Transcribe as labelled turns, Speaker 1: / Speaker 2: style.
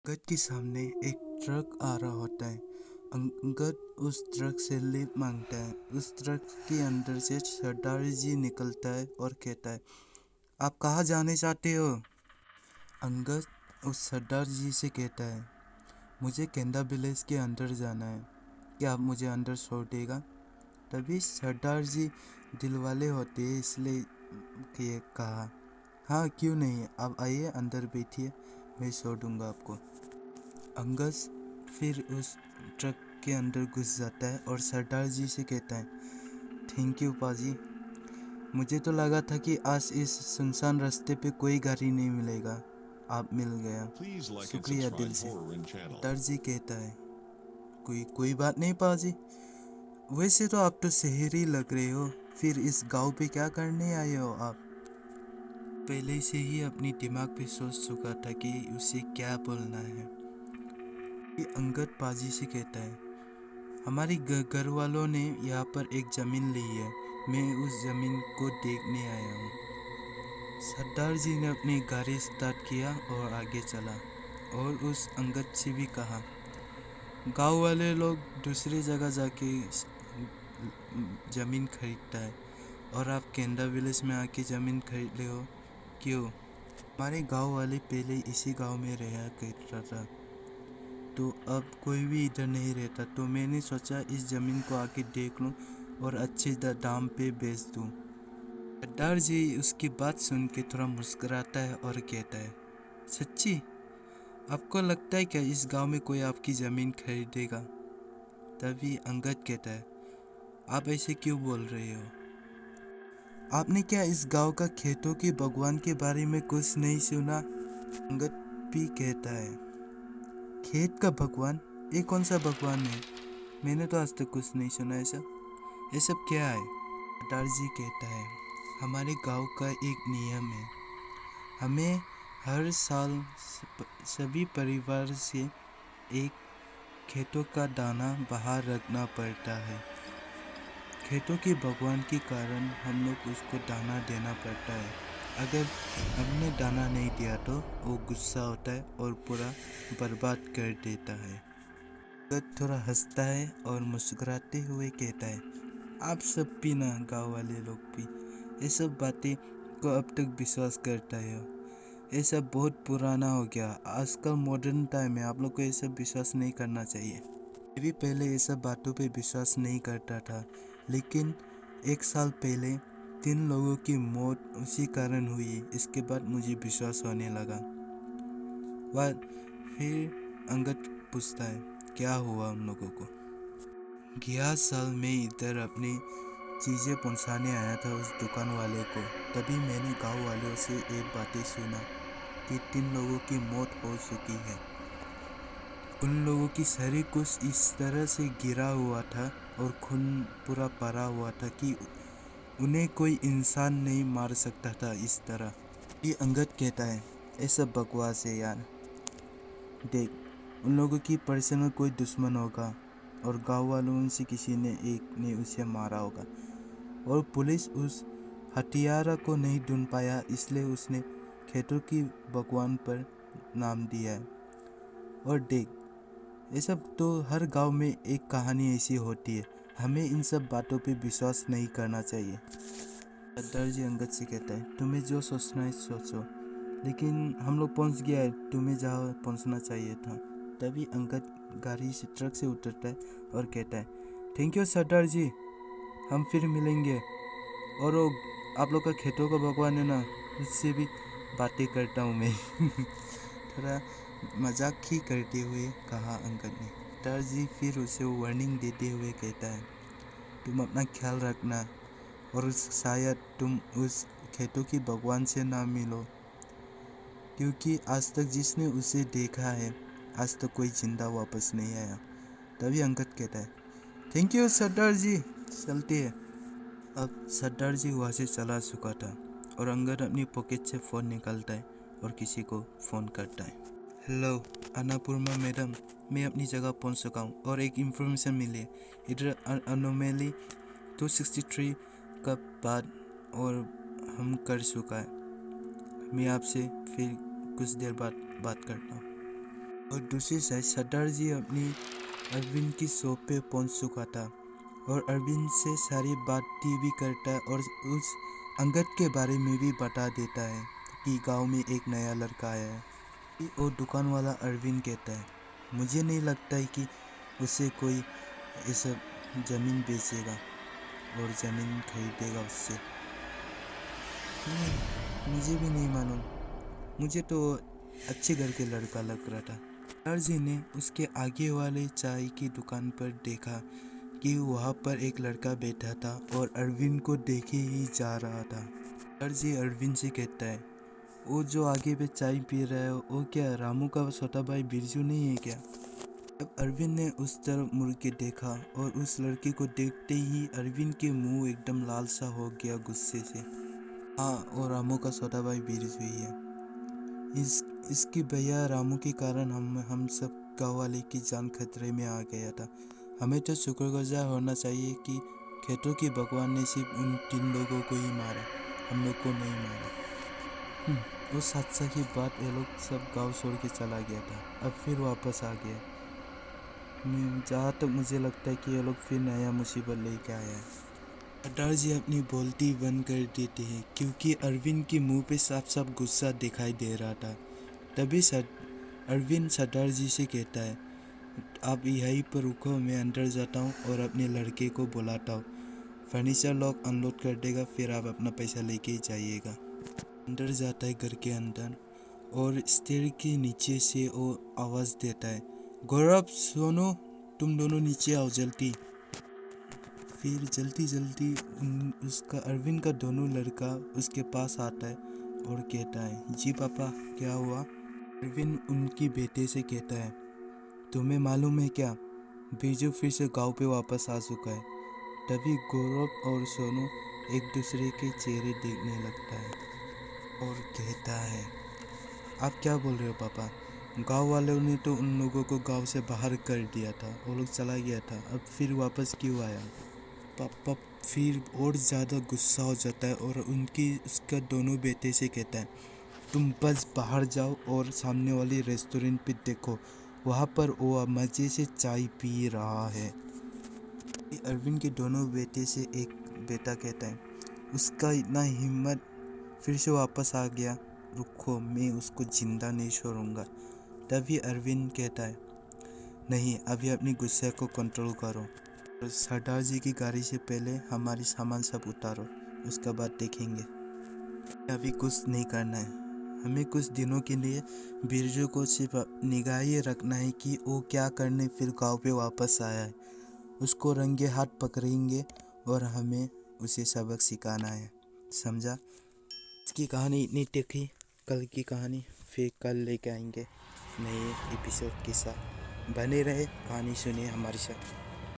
Speaker 1: अंगद के सामने एक ट्रक आ रहा होता है। अंगद उस ट्रक से लिफ्ट मांगता है। उस ट्रक के अंदर से सरदार जी निकलता है और कहता है, आप कहाँ जाने चाहते हो? अंगद उस सरदार जी से कहता है, मुझे केंदा विलेज के अंदर जाना है, क्या आप मुझे अंदर छोड़ देगा? तभी सरदार जी दिलवाले होते हैं, इसलिए कहा, हाँ क्यों नहीं, आप आइए अंदर बैठिए, मैं छोड़ दूंगा आपको। अंगद फिर उस ट्रक के अंदर घुस जाता है और सरदार जी से कहता है, थैंक यू पाजी, मुझे तो लगा था कि आज इस सुनसान रास्ते पे कोई गाड़ी नहीं मिलेगा, आप मिल गया, शुक्रिया दिल से। सरदार जी कहता है, कोई बात नहीं पाजी, वैसे तो आप तो शहरी लग रहे हो, फिर इस गांव पे क्या करने आए हो आप? पहले से ही अपनी दिमाग पे सोच चुका था कि उसे क्या बोलना है। अंगद पाजी से कहता है, हमारी घर वालों ने यहाँ पर एक ज़मीन ली है, मैं उस ज़मीन को देखने आया हूँ। सरदार जी ने अपनी गाड़ी स्टार्ट किया और आगे चला और उस अंगद से भी कहा, गांव वाले लोग दूसरी जगह जाके ज़मीन खरीदता है और आप केंदा विलेज में आके ज़मीन खरीद ले हो, क्यों? हमारे गांव वाले पहले इसी गांव में रहा करता था, तो अब कोई भी इधर नहीं रहता, तो मैंने सोचा इस ज़मीन को आके देख लूँ और अच्छे दाम पे बेच दूँ। सरदार जी उसकी बात सुन के थोड़ा मुस्कुराता है और कहता है, सच्ची? आपको लगता है क्या इस गांव में कोई आपकी ज़मीन खरीदेगा? तभी अंगद कहता है, आप ऐसे क्यों बोल रहे हो? आपने क्या इस गांव का खेतों के भगवान के बारे में कुछ नहीं सुना? अंगद भी कहता है, खेत का भगवान? ये कौन सा भगवान है? मैंने तो आज तक कुछ नहीं सुना ऐसा। ये सब क्या है? सरदार जी कहता है, हमारे गांव का एक नियम है, हमें हर साल सभी परिवार से एक खेतों का दाना बाहर रखना पड़ता है। खेतों के भगवान के कारण हम लोग उसको दाना देना पड़ता है। अगर हमने दाना नहीं दिया तो वो गुस्सा होता है और पूरा बर्बाद कर देता है। थोड़ा हंसता है और मुस्कुराते हुए कहता है, आप सब भी ना, गाँव वाले लोग भी ये सब बातें को अब तक विश्वास करता है। ये सब बहुत पुराना हो गया, आजकल मॉडर्न टाइम है, आप लोग को ये सब विश्वास नहीं करना चाहिए। मैं भी पहले ये सब बातों पे विश्वास नहीं करता था, लेकिन एक साल पहले 3 लोगों की मौत उसी कारण हुई, इसके बाद मुझे विश्वास होने लगा। फिर अंगद पूछता है, क्या हुआ उन लोगों को? गया साल में इधर अपनी चीज़ें पहुंचाने आया था उस दुकान वाले को, तभी मैंने गांव वालों से एक बातें सुना कि 3 लोगों की मौत हो चुकी है। उन लोगों की शरीर कुछ इस तरह से गिरा हुआ था और खून पूरा भरा हुआ था कि उन्हें कोई इंसान नहीं मार सकता था इस तरह। ये अंगद कहता है, ये सब बकवास है यार, देख, उन लोगों की पर्सनल कोई दुश्मन होगा और गांव वालों में से किसी ने एक ने उसे मारा होगा और पुलिस उस हथियारा को नहीं ढूंढ पाया, इसलिए उसने खेतों की भगवान पर नाम दिया है। और देख, ये सब तो हर गांव में एक कहानी ऐसी होती है, हमें इन सब बातों पे विश्वास नहीं करना चाहिए। सरदार जी अंगद से कहता है, तुम्हें जो सोचना है सोचो, लेकिन हम लोग पहुंच गया है, तुम्हें जहाँ पहुंचना चाहिए था। तभी अंगद गाड़ी से ट्रक से उतरता है और कहता है, थैंक यू सरदार जी, हम फिर मिलेंगे। और वो आप लोग का खेतों का भगवान है ना, उससे भी बातें करता हूँ मैं। थोड़ा मजाक ही करते हुए कहा अंकल ने। सरदार जी फिर उसे वार्निंग देते हुए कहता है, तुम अपना ख्याल रखना और शायद तुम उस खेतों की भगवान से ना मिलो, क्योंकि आज तक जिसने उसे देखा है आज तक कोई जिंदा वापस नहीं आया। तभी अंगद कहता है, थैंक यू सरदार जी, चलते हैं। अब सरदार जी वहाँ से चला चुका था और अंगद अपनी पॉकेट से फ़ोन निकालता है और किसी को फ़ोन करता है। हेलो अन्नपूर्णा मैडम, मैं अपनी जगह पहुँच चुका हूँ और एक इन्फॉर्मेशन मिली है, इधर अनोमली 263 का बाद और हम कर चुका है। मैं आपसे फिर कुछ देर बाद बात करता हूँ। और दूसरी साइड सरदार जी अपनी अरविंद की शॉप पे पहुंच चुका था और अरविंद से सारी बातें भी करता है और उस अंगद के बारे में भी बता देता है कि गांव में एक नया लड़का आया है। और दुकान वाला अरविंद कहता है, मुझे नहीं लगता है कि उसे कोई ऐसा ज़मीन बेचेगा और ज़मीन खरीदेगा उससे। मुझे भी नहीं मालूम, मुझे तो अच्छे घर के लड़का लग रहा था। सरदार जी ने उसके आगे वाले चाय की दुकान पर देखा कि वहाँ पर एक लड़का बैठा था और अरविंद को देखे ही जा रहा था। सरदार जी अरविंद से कहता है, वो जो आगे पे चाय पी रहा है वो क्या रामू का छोटा भाई बिरजू नहीं है क्या? अब अरविंद ने उस तरफ मुड़ के देखा और उस लड़के को देखते ही अरविंद के मुंह एकदम लाल सा हो गया गुस्से से। हाँ, और रामू का छोटा भाई बिरजू ही है। इसकी भैया रामू के कारण हम सब गाँव वाले की जान खतरे में आ गया था। हमें तो शुक्रगुजार होना चाहिए कि खेतों के भगवान ने सिर्फ उन 3 लोगों को ही मारा, हम लोग को नहीं मारा। उस हादसा के बाद ये लोग सब गांव छोड़ के चला गया था, अब फिर वापस आ गया। जहाँ तक मुझे लगता है कि ये लोग फिर नया मुसीबत लेके आया है। सरदार जी अपनी बोलती बंद कर देते हैं क्योंकि अरविंद के मुंह पे साफ साफ गुस्सा दिखाई दे रहा था। तभी अरविंद सरदार जी से कहता है, आप यहीं पर रुको, मैं अंदर जाता हूँ और अपने लड़के को बुलाता हूँ। फर्नीचर लोग अनलोड कर देगा, फिर आप अपना पैसा लेके ही जाइएगा। अंदर जाता है घर के अंदर और स्टेयर के नीचे से वो आवाज़ देता है, गौरव सोनू तुम दोनों नीचे आओ जल्दी। फिर जल्दी जल्दी उसका अरविंद का दोनों लड़का उसके पास आता है और कहता है, जी पापा क्या हुआ? अरविंद उनकी बेटे से कहता है, तुम्हें मालूम है क्या, बिरजू फिर से गांव पे वापस आ चुका है। तभी गौरव और सोनू एक दूसरे के चेहरे देखने लगता है और कहता है, आप क्या बोल रहे हो पापा? गांव वालों ने तो उन लोगों को गांव से बाहर कर दिया था, वो लोग चला गया था, अब फिर वापस क्यों आया? पापा फिर और ज़्यादा गुस्सा हो जाता है और उसका दोनों बेटे से कहता है, तुम बस बाहर जाओ और सामने वाले रेस्टोरेंट पे देखो, वहाँ पर वो मज़े से चाय पी रहा है। अरविंद के दोनों बेटे से एक बेटा कहता है, उसका इतना हिम्मत फिर से वापस आ गया, रुको मैं उसको जिंदा नहीं छोड़ूंगा। तभी अरविंद कहता है, नहीं अभी अपनी गुस्से को कंट्रोल करो, सरदार जी की गाड़ी से पहले हमारी सामान सब उतारो, उसके बाद देखेंगे। अभी कुछ नहीं करना है, हमें कुछ दिनों के लिए बिरजू को सिर्फ निगाह ये रखना है कि वो क्या करने फिर गांव पे वापस आया है। उसको रंगे हाथ पकड़ेंगे और हमें उसे सबक सिखाना है, समझा? इसकी कहानी इतनी टिकी, कल की कहानी फिर कल लेके आएंगे नए एपिसोड के साथ। बने रहे, कहानी सुनिए हमारे साथ।